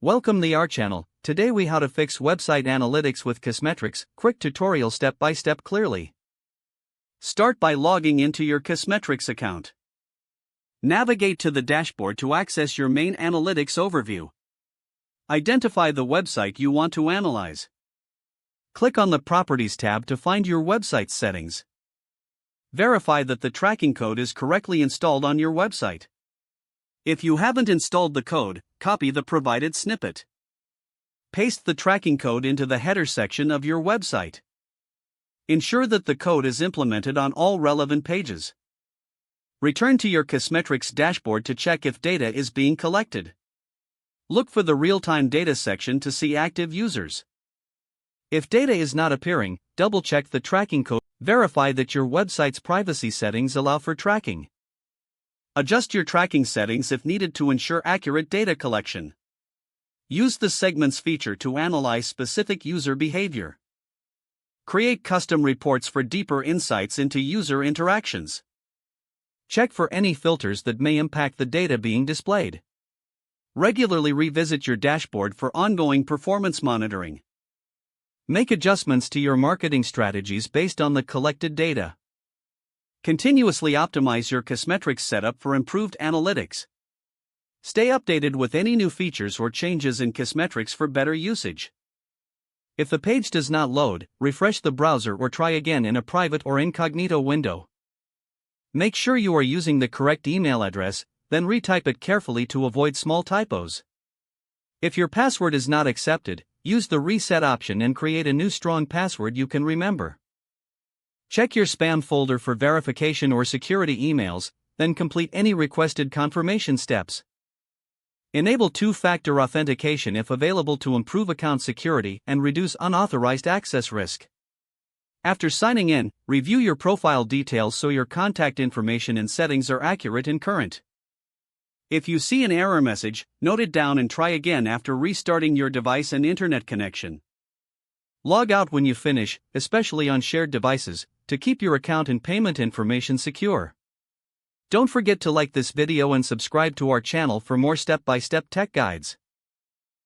Welcome to our channel. Today we how to fix website analytics with Kissmetrics. Quick tutorial step by step clearly. Start by logging into your Kissmetrics account. Navigate to the dashboard to access your main analytics overview. Identify the website you want to analyze. Click on the Properties tab to find your website's settings. Verify that the tracking code is correctly installed on your website. If you haven't installed the code, copy the provided snippet. Paste the tracking code into the header section of your website. Ensure that the code is implemented on all relevant pages. Return to your Kissmetrics dashboard to check if data is being collected. Look for the real-time data section to see active users. If data is not appearing, double-check the tracking code. Verify that your website's privacy settings allow for tracking. Adjust your tracking settings if needed to ensure accurate data collection. Use the segments feature to analyze specific user behavior. Create custom reports for deeper insights into user interactions. Check for any filters that may impact the data being displayed. Regularly revisit your dashboard for ongoing performance monitoring. Make adjustments to your marketing strategies based on the collected data. Continuously optimize your Kissmetrics setup for improved analytics. Stay updated with any new features or changes in Kissmetrics for better usage. If the page does not load, refresh the browser or try again in a private or incognito window. Make sure you are using the correct email address, then retype it carefully to avoid small typos. If your password is not accepted, use the reset option and create a new strong password you can remember. Check your spam folder for verification or security emails, then complete any requested confirmation steps. Enable two-factor authentication if available to improve account security and reduce unauthorized access risk. After signing in, review your profile details so your contact information and settings are accurate and current. If you see an error message, note it down and try again after restarting your device and internet connection. Log out when you finish, especially on shared devices, to keep your account and payment information secure. Don't forget to like this video and subscribe to our channel for more step-by-step tech guides.